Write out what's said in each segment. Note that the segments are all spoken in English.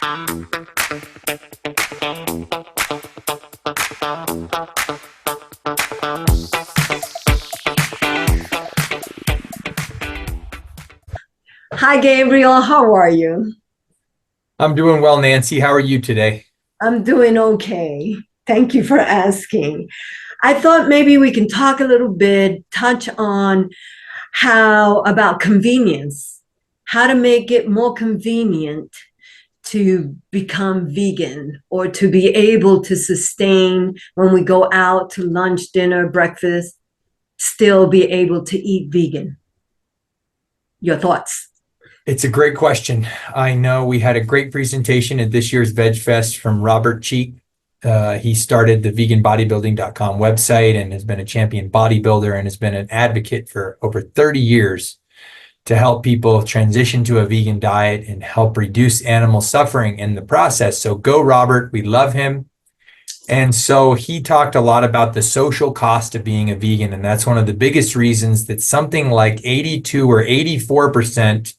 Hi, Gabriel. How are you? I'm doing well, Nancy. How are you today? I'm doing okay. Thank you for asking. I thought maybe we can talk a little bit, touch on how about convenience, how to make it more convenient to become vegan or to be able to sustain when we go out to lunch, dinner, breakfast, still be able to eat vegan. Your thoughts? It's a great question. I know we had a great presentation at this year's Veg Fest from Robert Cheek. He started the veganbodybuilding.com website and has been a champion bodybuilder and has been an advocate for over 30 years to help people transition to a vegan diet and help reduce animal suffering in the process. So go, Robert. We love him. And so he talked a lot about the social cost of being a vegan. And that's one of the biggest reasons that something like 82 or 84%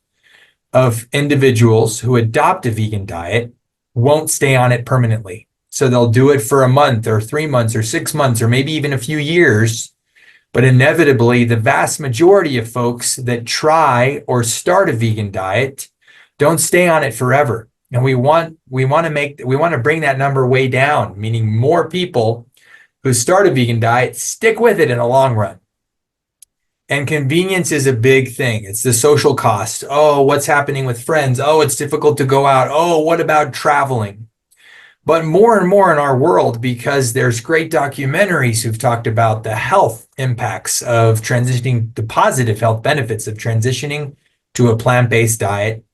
of individuals who adopt a vegan diet won't stay on it permanently. So they'll do it for a month or 3 months or 6 months or maybe even a few years. But inevitably, the vast majority of folks that try or start a vegan diet don't stay on it forever. And we want to bring that number way down, meaning more people who start a vegan diet stick with it in the long run. And convenience is a big thing. It's the social cost. Oh, what's happening with friends? Oh, it's difficult to go out. Oh, what about traveling? But more and more in our world, because there's great documentaries who've talked about the health impacts of transitioning, the positive health benefits of transitioning to a plant-based diet,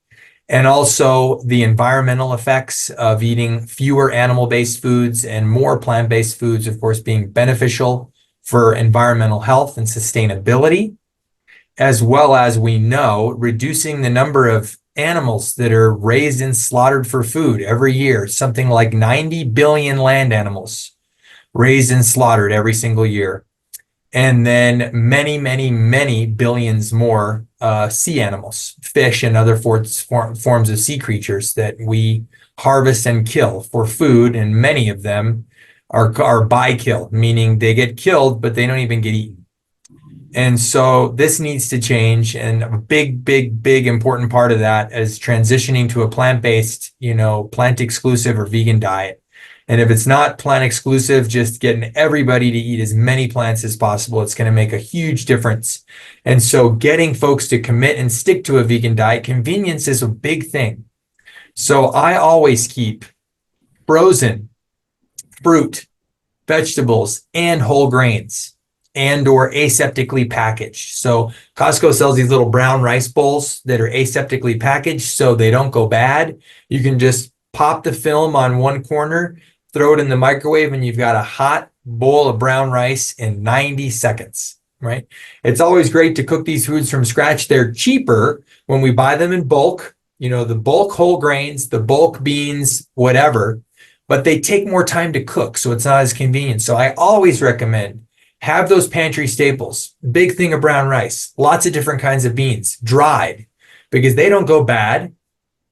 and also the environmental effects of eating fewer animal-based foods and more plant-based foods, of course, being beneficial for environmental health and sustainability, as well as we know reducing the number of animals that are raised and slaughtered for food every year, something like 90 billion land animals raised and slaughtered every single year. And then many, many, many billions more sea animals, fish and other forms of sea creatures that we harvest and kill for food. And many of them are by kill, meaning they get killed, but they don't even get eaten. And so this needs to change. And a big, big, big important part of that is transitioning to a plant-based, plant exclusive or vegan diet. And if it's not plant exclusive, just getting everybody to eat as many plants as possible, it's going to make a huge difference. And so getting folks to commit and stick to a vegan diet, convenience is a big thing. So I always keep frozen fruit, vegetables, and whole grains and or aseptically packaged. So Costco sells these little brown rice bowls that are aseptically packaged so they don't go bad. You can just pop the film on one corner, throw it in the microwave, and you've got a hot bowl of brown rice in 90 seconds, right? It's always great to cook these foods from scratch. They're cheaper when we buy them in bulk, the bulk whole grains, the bulk beans, whatever, but they take more time to cook, so it's not as convenient. So I always recommend have those pantry staples. Big thing of brown rice, lots of different kinds of beans, dried, because they don't go bad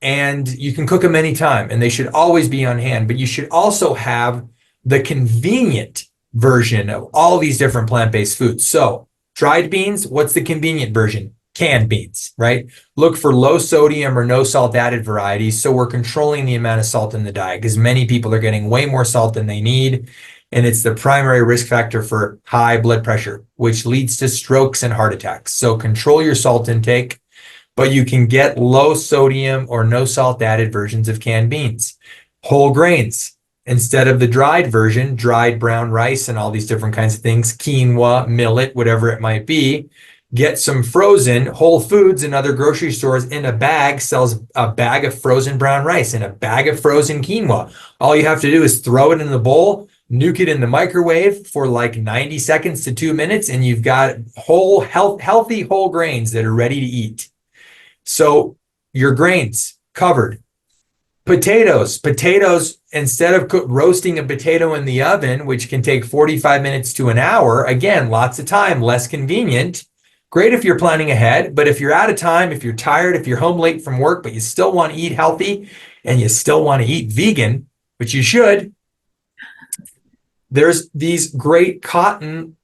and you can cook them anytime and they should always be on hand. But you should also have the convenient version of all these different plant-based foods. So dried beans, what's the convenient version? Canned beans, right? Look for low sodium or no salt added varieties. So we're controlling the amount of salt in the diet because many people are getting way more salt than they need. And it's the primary risk factor for high blood pressure, which leads to strokes and heart attacks. So control your salt intake, but you can get low sodium or no salt added versions of canned beans. Whole grains, instead of the dried version, dried brown rice and all these different kinds of things, quinoa, millet, whatever it might be, get some frozen. Whole Foods and other grocery stores in a bag sells a bag of frozen brown rice and a bag of frozen quinoa. All you have to do is throw it in the bowl, nuke it in the microwave for like 90 seconds to 2 minutes, and you've got healthy whole grains that are ready to eat. So your grains covered. Potatoes, instead of roasting a potato in the oven, which can take 45 minutes to an hour, again, lots of time, less convenient, Great if you're planning ahead, but if you're out of time, if you're tired, if you're home late from work, but you still want to eat healthy and you still want to eat vegan, which you should, there's these great cotton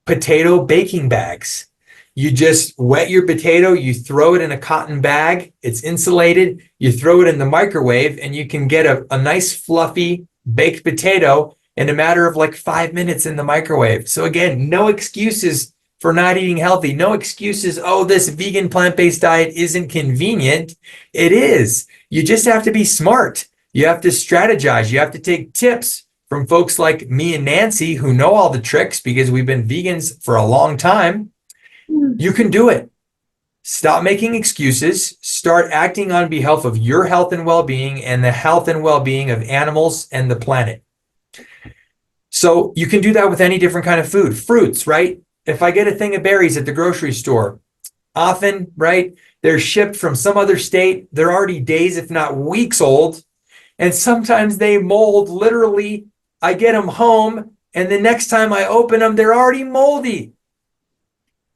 potato baking bags. You just wet your potato, you throw it in a cotton bag, it's insulated, you throw it in the microwave, and you can get a nice fluffy baked potato in a matter of like 5 minutes in the microwave. So again, no excuses for not eating healthy. No excuses, oh, this vegan plant-based diet isn't convenient. It is. You just have to be smart. You have to strategize. You have to take tips from folks like me and Nancy who know all the tricks because we've been vegans for a long time. You can do it. Stop making excuses. Start acting on behalf of your health and well-being and the health and well-being of animals and the planet. So you can do that with any different kind of food. Fruits, right? If I get a thing of berries at the grocery store, often, right, they're shipped from some other state. They're already days, if not weeks old. And sometimes they mold literally. I get them home, and the next time I open them, they're already moldy.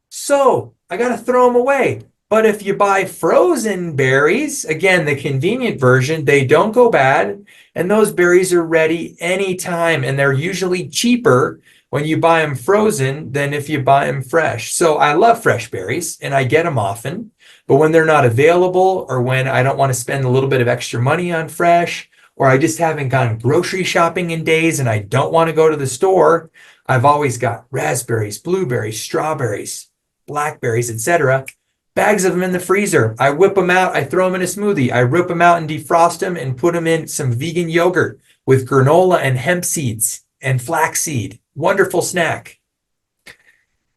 So I got to throw them away. But if you buy frozen berries, again, the convenient version, they don't go bad. And those berries are ready anytime. And they're usually cheaper when you buy them frozen than if you buy them fresh. So I love fresh berries and I get them often. But when they're not available, or when I don't want to spend a little bit of extra money on fresh, or I just haven't gone grocery shopping in days and I don't want to go to the store, I've always got raspberries, blueberries, strawberries, blackberries, etc. Bags of them in the freezer. I whip them out. I throw them in a smoothie. I rip them out and defrost them and put them in some vegan yogurt with granola and hemp seeds and flaxseed. Wonderful snack.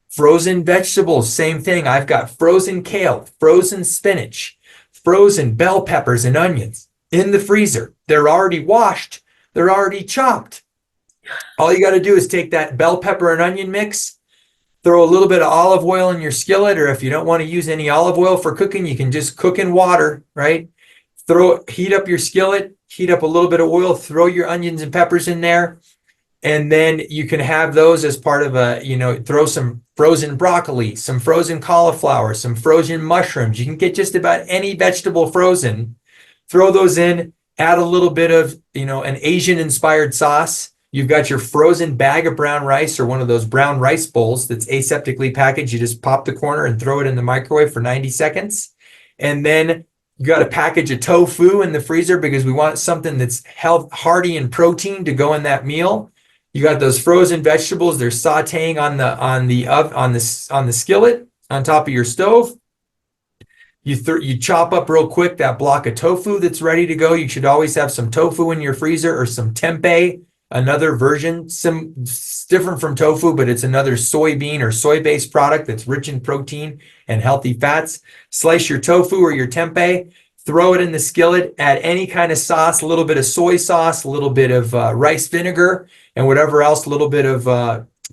Frozen vegetables, same thing. I've got frozen kale, frozen spinach, frozen bell peppers and onions in the freezer. They're already washed. They're already chopped. All you got to do is take that bell pepper and onion mix, throw a little bit of olive oil in your skillet, or if you don't want to use any olive oil for cooking, you can just cook in water, right? Heat up your skillet, heat up a little bit of oil, throw your onions and peppers in there. And then you can have those as part of throw some frozen broccoli, some frozen cauliflower, some frozen mushrooms. You can get just about any vegetable frozen, throw those in, add a little bit of, an Asian inspired sauce. You've got your frozen bag of brown rice, or one of those brown rice bowls that's aseptically packaged. You just pop the corner and throw it in the microwave for 90 seconds. And then you got a package of tofu in the freezer because we want something that's hearty in protein to go in that meal. You got those frozen vegetables. They're sautéing on the skillet on top of your stove. You chop up real quick that block of tofu that's ready to go. You should always have some tofu in your freezer, or some tempeh, another version, different from tofu, but it's another soybean or soy-based product that's rich in protein and healthy fats. Slice your tofu or your tempeh, throw it in the skillet, add any kind of sauce, a little bit of soy sauce, a little bit of rice vinegar, and whatever else, a little bit of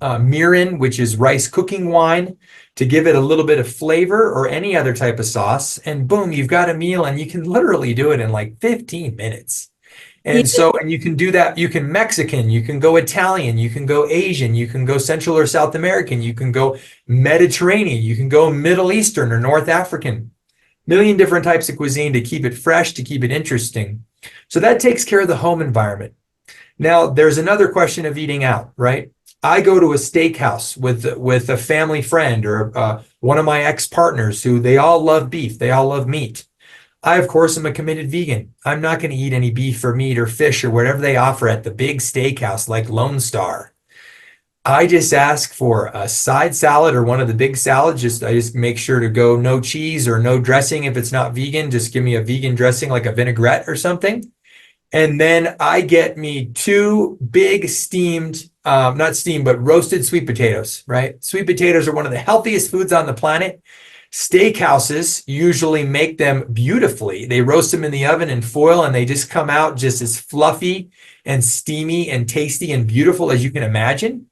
mirin, which is rice cooking wine, to give it a little bit of flavor, or any other type of sauce. And boom, you've got a meal, and you can literally do it in like 15 minutes. And you can do that. You can Mexican, you can go Italian, you can go Asian, you can go Central or South American, you can go Mediterranean, you can go Middle Eastern or North African. Million different types of cuisine to keep it fresh, to keep it interesting. So that takes care of the home environment. Now, there's another question of eating out, right? I go to a steakhouse with a family friend, or one of my ex-partners who they all love beef. They all love meat. I, of course, am a committed vegan. I'm not going to eat any beef or meat or fish or whatever they offer at the big steakhouse like Lone Star. I just ask for a side salad or one of the big salads. I just make sure to go no cheese or no dressing. If it's not vegan, just give me a vegan dressing like a vinaigrette or something. And then I get me 2 big not steamed, but roasted sweet potatoes, right? Sweet potatoes are one of the healthiest foods on the planet. Steakhouses usually make them beautifully. They roast them in the oven in foil, and they just come out just as fluffy and steamy and tasty and beautiful as you can imagine.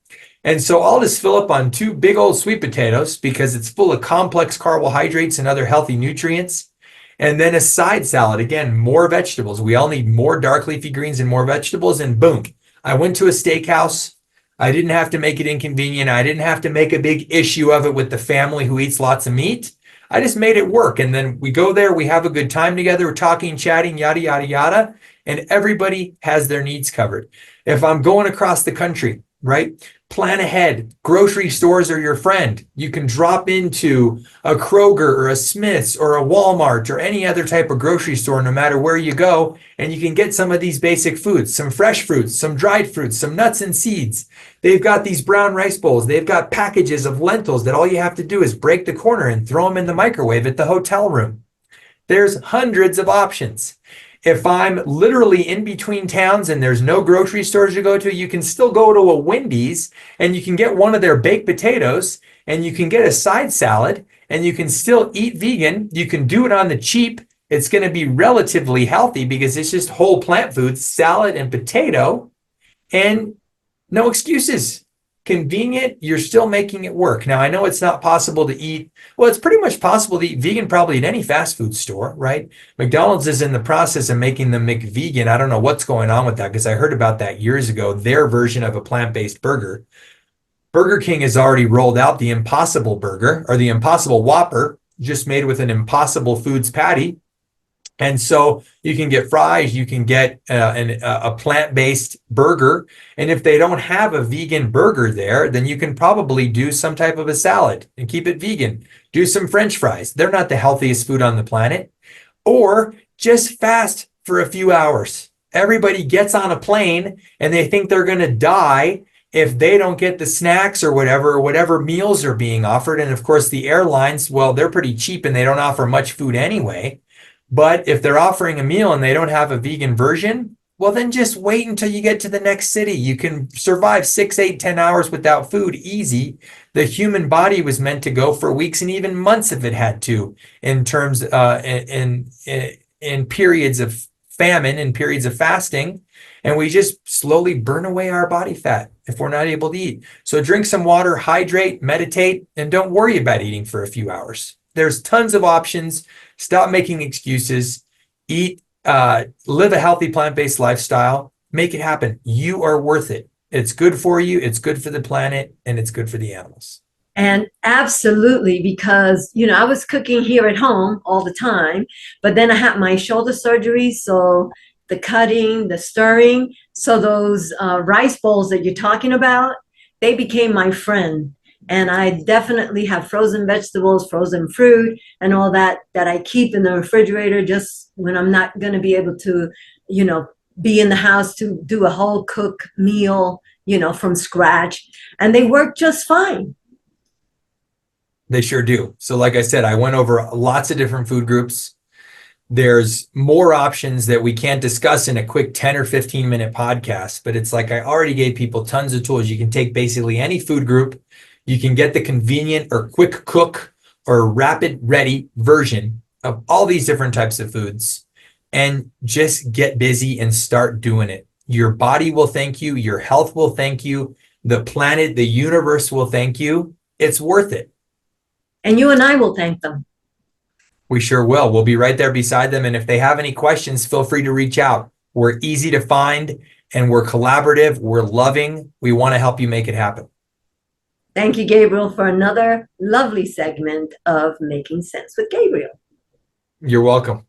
And so I'll just fill up on 2 big old sweet potatoes because it's full of complex carbohydrates and other healthy nutrients. And then a side salad, again, more vegetables. We all need more dark leafy greens and more vegetables. And boom, I went to a steakhouse. I didn't have to make it inconvenient. I didn't have to make a big issue of it with the family who eats lots of meat. I just made it work. And then we go there, we have a good time together, we're talking, chatting, yada, yada, yada. And everybody has their needs covered. If I'm going across the country, right? Plan ahead. Grocery stores are your friend. You can drop into a Kroger or a Smith's or a Walmart or any other type of grocery store, no matter where you go, and you can get some of these basic foods, some fresh fruits, some dried fruits, some nuts and seeds. They've got these brown rice bowls. They've got packages of lentils that all you have to do is break the corner and throw them in the microwave at the hotel room. There's hundreds of options. If I'm literally in between towns and there's no grocery stores to go to, you can still go to a Wendy's and you can get one of their baked potatoes and you can get a side salad and you can still eat vegan. You can do it on the cheap. It's going to be relatively healthy because it's just whole plant foods, salad and potato, and no excuses. Convenient, you're still making it work. Now, I know it's not possible to eat. Well, it's pretty much possible to eat vegan probably at any fast food store, right? McDonald's is in the process of making the McVegan. I don't know what's going on with that because I heard about that years ago, their version of a plant-based burger. Burger King has already rolled out the Impossible Burger or the Impossible Whopper, just made with an Impossible Foods patty. And so you can get fries, you can get a plant-based burger. And if they don't have a vegan burger there, then you can probably do some type of a salad and keep it vegan. Do some French fries. They're not the healthiest food on the planet. Or just fast for a few hours. Everybody gets on a plane and they think they're going to die if they don't get the snacks or whatever meals are being offered. And of course, the airlines, well, they're pretty cheap and they don't offer much food anyway. But if they're offering a meal and they don't have a vegan version, well, then just wait until you get to the next city. You can survive 6, 8, 10 hours without food easy. The human body was meant to go for weeks and even months if it had to, in terms in periods of famine and periods of fasting. And we just slowly burn away our body fat if we're not able to eat. So drink some water, hydrate, meditate, and don't worry about eating for a few hours. There's tons of options. Stop making excuses. Eat, live a healthy plant-based lifestyle. Make it happen. You are worth it. It's good for you. It's good for the planet, and it's good for the animals. And absolutely, because, I was cooking here at home all the time, but then I had my shoulder surgery. So the cutting, the stirring. So those rice bowls that you're talking about, they became my friend. And I definitely have frozen vegetables, frozen fruit, and all that I keep in the refrigerator just when I'm not going to be able to, be in the house to do a whole cook meal, from scratch. And they work just fine. They sure do. So like I said, I went over lots of different food groups. There's more options that we can't discuss in a quick 10 or 15 minute podcast, but it's like I already gave people tons of tools. You can take basically any food group. You can get the convenient or quick cook or rapid ready version of all these different types of foods and just get busy and start doing it. Your body will thank you. Your health will thank you. The planet, the universe will thank you. It's worth it. And you and I will thank them. We sure will. We'll be right there beside them. And if they have any questions, feel free to reach out. We're easy to find and we're collaborative. We're loving. We want to help you make it happen. Thank you, Gabriel, for another lovely segment of Making Sense with Gabriel. You're welcome.